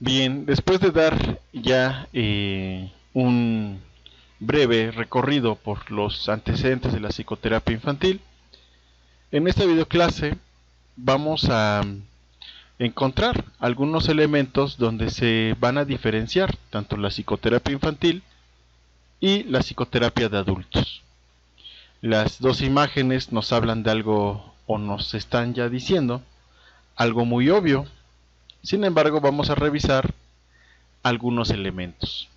Bien, después de dar ya un breve recorrido por los antecedentes de la psicoterapia infantil, en esta videoclase vamos a encontrar algunos elementos donde se van a diferenciar tanto la psicoterapia infantil y la psicoterapia de adultos. Las dos imágenes nos hablan de algo o nos están ya diciendo algo muy obvio. Sin embargo, vamos a revisar algunos elementos.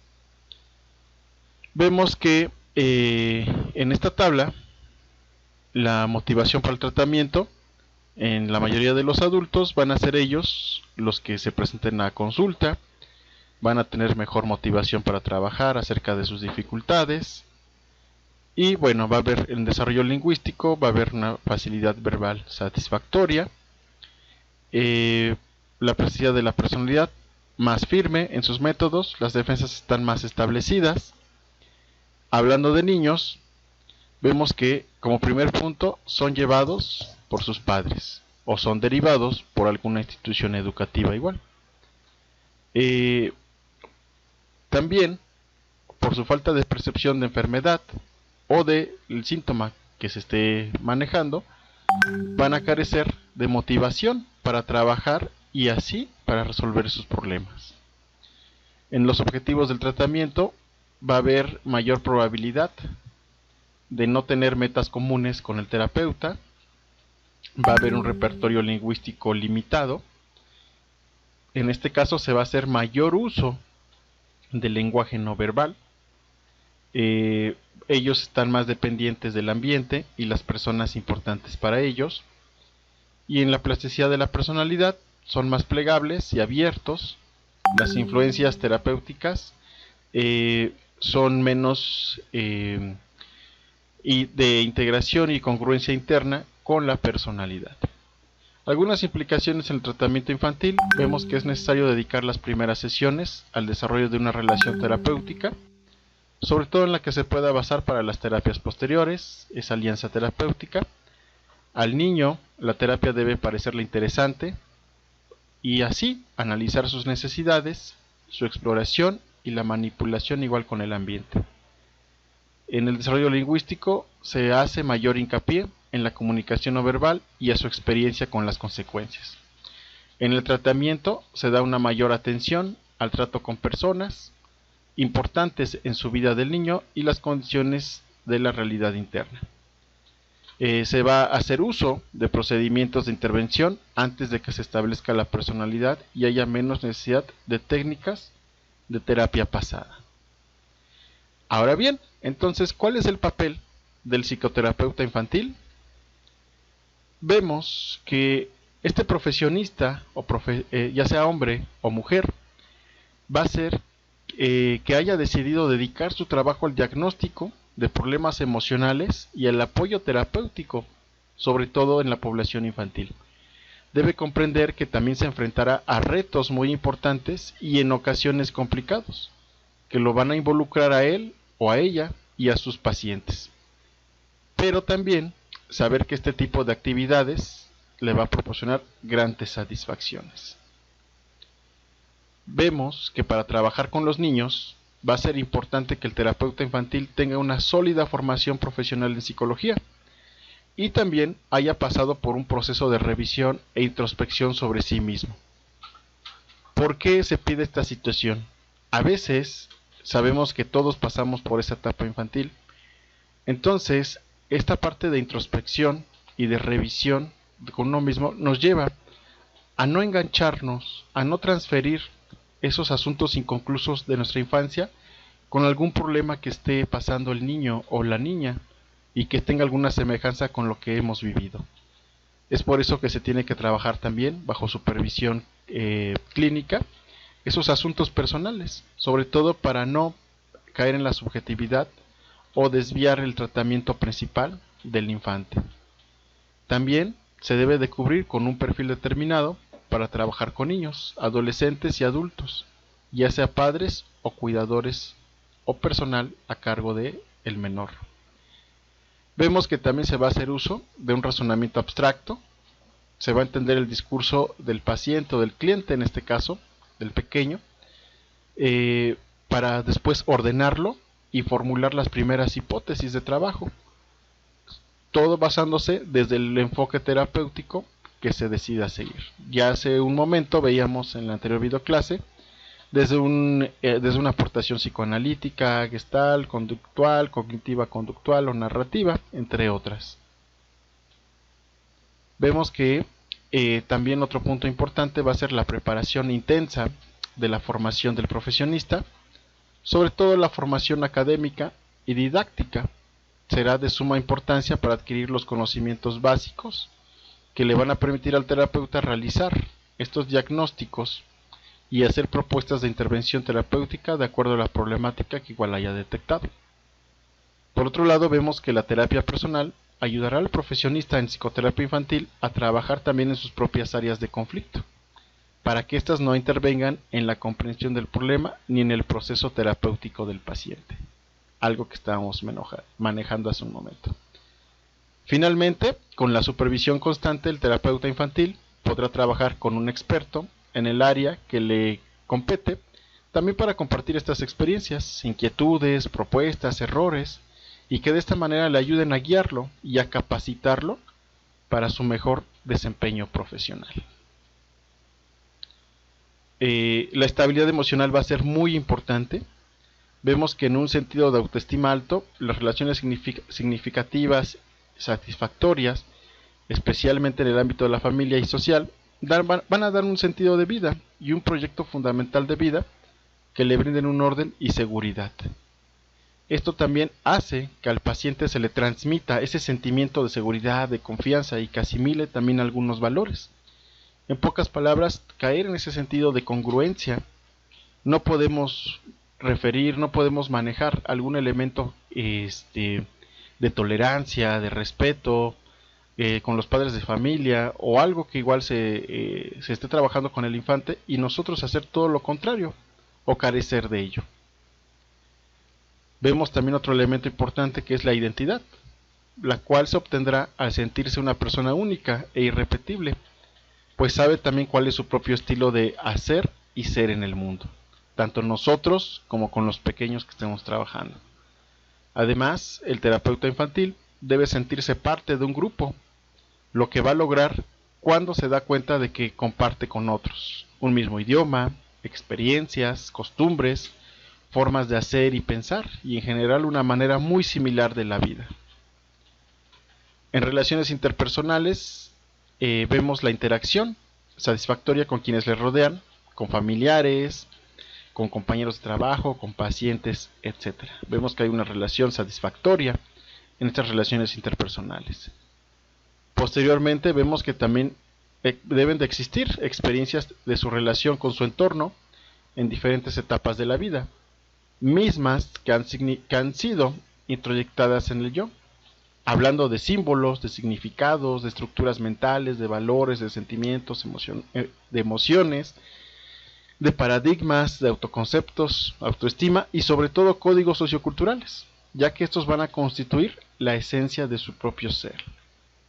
Vemos que en esta tabla la motivación para el tratamiento en la mayoría de los adultos van a ser ellos los que se presenten a consulta, van a tener mejor motivación para trabajar acerca de sus dificultades y bueno, va a haber el desarrollo lingüístico, va a haber una facilidad verbal satisfactoria, la presencia de la personalidad más firme en sus métodos, las defensas están más establecidas. Hablando de niños, vemos que como primer punto son llevados por sus padres o son derivados por alguna institución educativa igual. También por su falta de percepción de enfermedad o del síntoma que se esté manejando, van a carecer de motivación para trabajar y así para resolver sus problemas. En los objetivos del tratamiento va a haber mayor probabilidad de no tener metas comunes con el terapeuta, va a haber un repertorio lingüístico limitado. En este caso se va a hacer mayor uso del lenguaje no verbal. Ellos están más dependientes del ambiente y las personas importantes para ellos. Y en la plasticidad de la personalidad son más plegables y abiertos. Las influencias terapéuticas son menos y de integración y congruencia interna con la personalidad. Algunas implicaciones en el tratamiento infantil. Vemos que es necesario dedicar las primeras sesiones al desarrollo de una relación terapéutica, sobre todo en la que se pueda basar para las terapias posteriores, esa alianza terapéutica. Al niño la terapia debe parecerle interesante y así analizar sus necesidades, su exploración y la manipulación igual con el ambiente. En el desarrollo lingüístico se hace mayor hincapié en la comunicación no verbal y a su experiencia con las consecuencias. En el tratamiento se da una mayor atención al trato con personas importantes en su vida del niño y las condiciones de la realidad interna. Se va a hacer uso de procedimientos de intervención antes de que se establezca la personalidad y haya menos necesidad de técnicas de terapia pasada. Ahora bien, entonces, ¿cuál es el papel del psicoterapeuta infantil? Vemos que este profesionista, ya sea hombre o mujer, va a ser que haya decidido dedicar su trabajo al diagnóstico de problemas emocionales y al apoyo terapéutico, sobre todo en la población infantil. Debe comprender que también se enfrentará a retos muy importantes y en ocasiones complicados, que lo van a involucrar a él o a ella y a sus pacientes. Pero también saber que este tipo de actividades le va a proporcionar grandes satisfacciones. Vemos que para trabajar con los niños va a ser importante que el terapeuta infantil tenga una sólida formación profesional en psicología y también haya pasado por un proceso de revisión e introspección sobre sí mismo. ¿Por qué se pide esta situación? A veces sabemos que todos pasamos por esa etapa infantil, entonces esta parte de introspección y de revisión con uno mismo nos lleva a no engancharnos, a no transferir esos asuntos inconclusos de nuestra infancia con algún problema que esté pasando el niño o la niña y que tenga alguna semejanza con lo que hemos vivido. Es por eso que se tiene que trabajar también bajo supervisión clínica esos asuntos personales, sobre todo para no caer en la subjetividad o desviar el tratamiento principal del infante. También se debe de cubrir con un perfil determinado para trabajar con niños, adolescentes y adultos, ya sea padres o cuidadores o personal a cargo de el menor. Vemos que también se va a hacer uso de un razonamiento abstracto, se va a entender el discurso del paciente o del cliente en este caso, del pequeño, para después ordenarlo y formular las primeras hipótesis de trabajo, todo basándose desde el enfoque terapéutico que se decida seguir. Ya hace un momento veíamos en la anterior videoclase desde una aportación psicoanalítica, gestal, conductual, cognitiva conductual o narrativa, entre otras. Vemos que también otro punto importante va a ser la preparación intensa de la formación del profesionista, sobre todo la formación académica y didáctica. Será de suma importancia para adquirir los conocimientos básicos que le van a permitir al terapeuta realizar estos diagnósticos y hacer propuestas de intervención terapéutica de acuerdo a la problemática que igual haya detectado. Por otro lado, vemos que la terapia personal ayudará al profesionista en psicoterapia infantil a trabajar también en sus propias áreas de conflicto, para que éstas no intervengan en la comprensión del problema ni en el proceso terapéutico del paciente, algo que estábamos manejando hace un momento. Finalmente, con la supervisión constante, el terapeuta infantil podrá trabajar con un experto en el área que le compete, también para compartir estas experiencias, inquietudes, propuestas, errores, y que de esta manera le ayuden a guiarlo y a capacitarlo para su mejor desempeño profesional. La estabilidad emocional va a ser muy importante. Vemos que en un sentido de autoestima alto, las relaciones significativas, satisfactorias, especialmente en el ámbito de la familia y social, van a dar un sentido de vida y un proyecto fundamental de vida que le brinden un orden y seguridad. Esto también hace que al paciente se le transmita ese sentimiento de seguridad, de confianza y que asimile también algunos valores. En pocas palabras, caer en ese sentido de congruencia. No podemos referir, no podemos manejar algún elemento de tolerancia, de respeto con los padres de familia o algo que igual se esté trabajando con el infante y nosotros hacer todo lo contrario o carecer de ello. Vemos también otro elemento importante que es la identidad, la cual se obtendrá al sentirse una persona única e irrepetible, pues sabe también cuál es su propio estilo de hacer y ser en el mundo, tanto nosotros como con los pequeños que estemos trabajando. Además, el terapeuta infantil debe sentirse parte de un grupo, lo que va a lograr cuando se da cuenta de que comparte con otros un mismo idioma, experiencias, costumbres, formas de hacer y pensar, y en general una manera muy similar de la vida. En relaciones interpersonales vemos la interacción satisfactoria con quienes les rodean, con familiares, con compañeros de trabajo, con pacientes, etc. Vemos que hay una relación satisfactoria en estas relaciones interpersonales. Posteriormente vemos que también deben de existir experiencias de su relación con su entorno en diferentes etapas de la vida, mismas que han sido introyectadas en el yo, hablando de símbolos, de significados, de estructuras mentales, de valores, de sentimientos, de emociones, de paradigmas, de autoconceptos, autoestima y sobre todo códigos socioculturales, ya que estos van a constituir la esencia de su propio ser,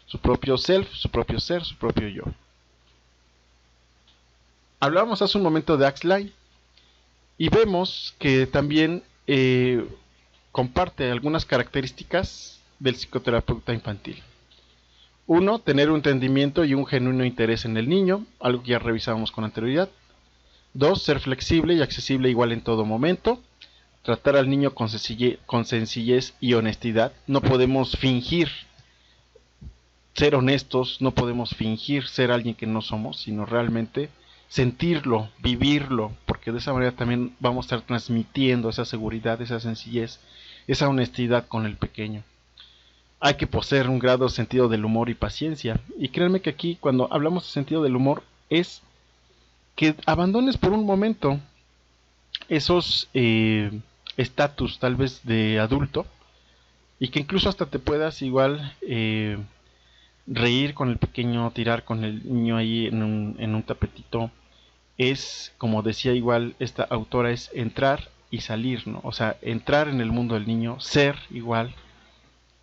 su propio self, su propio ser, su propio yo. Hablábamos hace un momento de Axline y vemos que también comparte algunas características del psicoterapeuta infantil. 1. Tener un entendimiento y un genuino interés en el niño, algo que ya revisábamos con anterioridad. 2. Ser flexible y accesible igual en todo momento. Tratar al niño con sencillez y honestidad. No podemos fingir ser honestos, no podemos fingir ser alguien que no somos, sino realmente sentirlo, vivirlo, porque de esa manera también vamos a estar transmitiendo esa seguridad, esa sencillez, esa honestidad con el pequeño. Hay que poseer un grado de sentido del humor y paciencia. Y créanme que aquí cuando hablamos de sentido del humor es que abandones por un momento esos estatus tal vez de adulto y que incluso hasta te puedas igual reír con el pequeño, tirar con el niño ahí en un tapetito. Es, como decía igual esta autora, es entrar y salir, ¿no? O sea, entrar en el mundo del niño, ser igual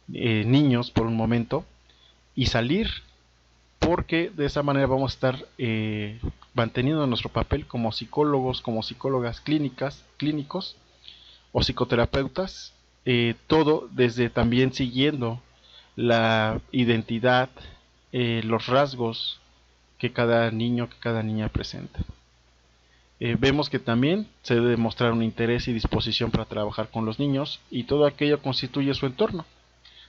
niños por un momento y salir, porque de esa manera vamos a estar manteniendo nuestro papel como psicólogos, como psicólogas clínicos o psicoterapeutas, todo desde también siguiendo la identidad, los rasgos que cada niño, que cada niña presenta. Vemos que también se debe mostrar un interés y disposición para trabajar con los niños, y todo aquello constituye su entorno.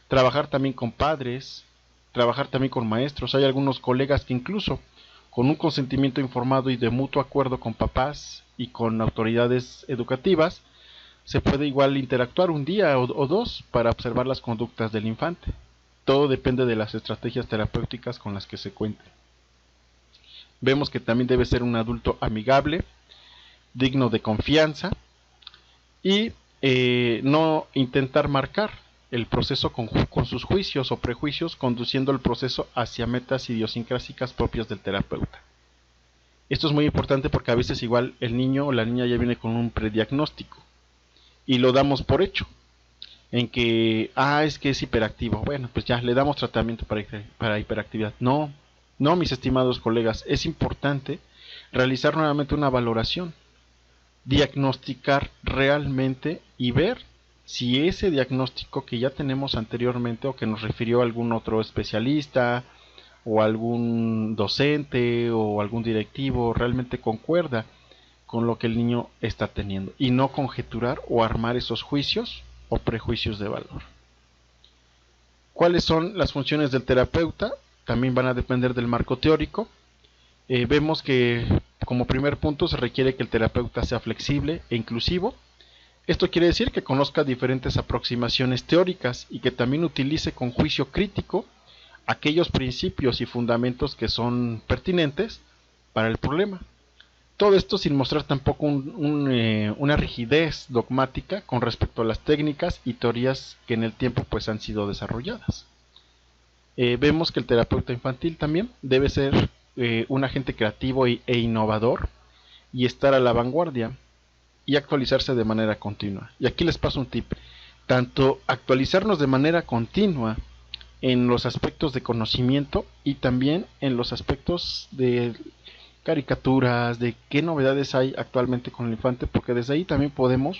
Trabajar también con padres, trabajar también con maestros. Hay algunos colegas que incluso con un consentimiento informado y de mutuo acuerdo con papás y con autoridades educativas, se puede igual interactuar un día o dos para observar las conductas del infante. Todo depende de las estrategias terapéuticas con las que se cuente. Vemos que también debe ser un adulto amigable, digno de confianza, y no intentar marcar el proceso con sus juicios o prejuicios, conduciendo el proceso hacia metas idiosincrásicas propias del terapeuta. Esto es muy importante porque a veces igual el niño o la niña ya viene con un prediagnóstico y lo damos por hecho, en que, es que es hiperactivo, bueno, pues ya le damos tratamiento para hiperactividad. No, mis estimados colegas, es importante realizar nuevamente una valoración, diagnosticar realmente y ver si ese diagnóstico que ya tenemos anteriormente o que nos refirió algún otro especialista o algún docente o algún directivo realmente concuerda con lo que el niño está teniendo, y no conjeturar o armar esos juicios o prejuicios de valor. ¿Cuáles son las funciones del terapeuta? También van a depender del marco teórico. Vemos que como primer punto se requiere que el terapeuta sea flexible e inclusivo. Esto quiere decir que conozca diferentes aproximaciones teóricas y que también utilice con juicio crítico aquellos principios y fundamentos que son pertinentes para el problema. Todo esto sin mostrar tampoco una rigidez dogmática con respecto a las técnicas y teorías que en el tiempo pues han sido desarrolladas. Vemos que el terapeuta infantil también debe ser un agente creativo e innovador, y estar a la vanguardia y actualizarse de manera continua. Y aquí les paso un tip: tanto actualizarnos de manera continua en los aspectos de conocimiento y también en los aspectos de caricaturas, de qué novedades hay actualmente con el infante, porque desde ahí también podemos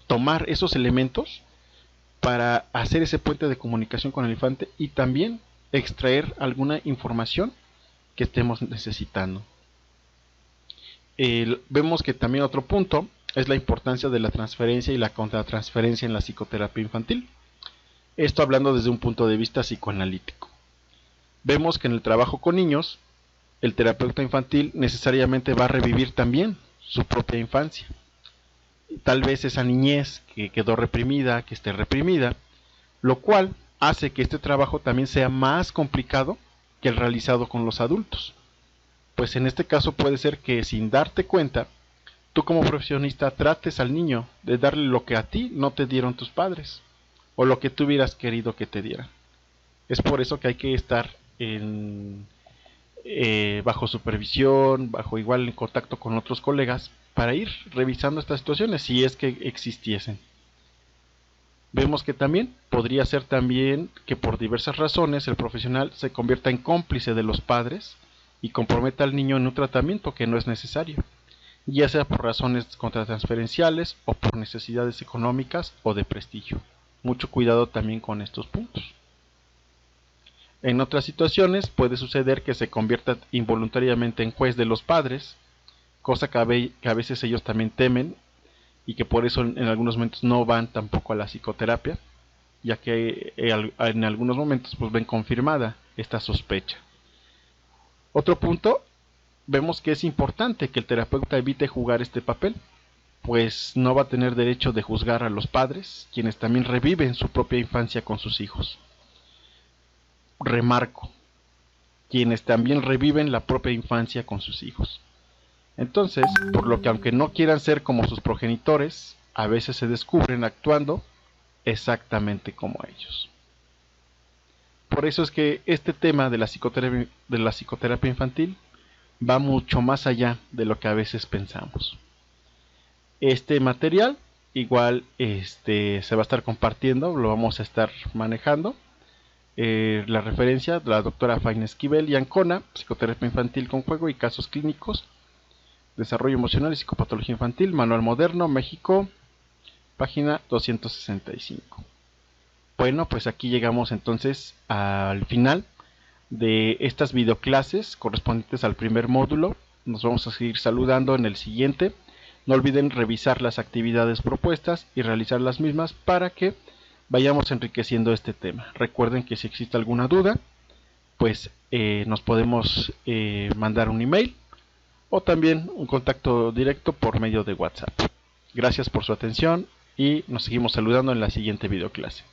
tomar esos elementos para hacer ese puente de comunicación con el infante y también extraer alguna información que estemos necesitando. Vemos que también otro punto es la importancia de la transferencia y la contratransferencia en la psicoterapia infantil. Esto hablando desde un punto de vista psicoanalítico. Vemos que en el trabajo con niños, el terapeuta infantil necesariamente va a revivir también su propia infancia. Tal vez esa niñez que quedó reprimida, que esté reprimida, lo cual hace que este trabajo también sea más complicado que el realizado con los adultos. Pues en este caso puede ser que sin darte cuenta, tú como profesionista trates al niño de darle lo que a ti no te dieron tus padres, o lo que tú hubieras querido que te dieran. Es por eso que hay que estar bajo supervisión, bajo igual en contacto con otros colegas, para ir revisando estas situaciones si es que existiesen. Vemos que también podría ser también que por diversas razones el profesional se convierta en cómplice de los padres y comprometa al niño en un tratamiento que no es necesario, ya sea por razones contratransferenciales o por necesidades económicas o de prestigio. Mucho cuidado también con estos puntos. En otras situaciones puede suceder que se convierta involuntariamente en juez de los padres, cosa que a veces ellos también temen, y que por eso en algunos momentos no van tampoco a la psicoterapia, ya que en algunos momentos pues ven confirmada esta sospecha. Otro punto, vemos que es importante que el terapeuta evite jugar este papel, pues no va a tener derecho de juzgar a los padres, quienes también reviven su propia infancia con sus hijos. Remarco, quienes también reviven la propia infancia con sus hijos. Entonces, por lo que aunque no quieran ser como sus progenitores, a veces se descubren actuando exactamente como ellos. Por eso es que este tema de la psicoterapia infantil va mucho más allá de lo que a veces pensamos. Este material igual se va a estar compartiendo, lo vamos a estar manejando. la referencia de la doctora Faina Esquivel y Ancona, Psicoterapia Infantil con Juego y Casos Clínicos, Desarrollo Emocional y Psicopatología Infantil, Manual Moderno, México, página 265. Bueno, pues aquí llegamos entonces al final de estas videoclases correspondientes al primer módulo. Nos vamos a seguir saludando en el siguiente. No olviden revisar las actividades propuestas y realizar las mismas para que vayamos enriqueciendo este tema. Recuerden que si existe alguna duda, pues nos podemos mandar un email o también un contacto directo por medio de WhatsApp. Gracias por su atención y nos seguimos saludando en la siguiente videoclase.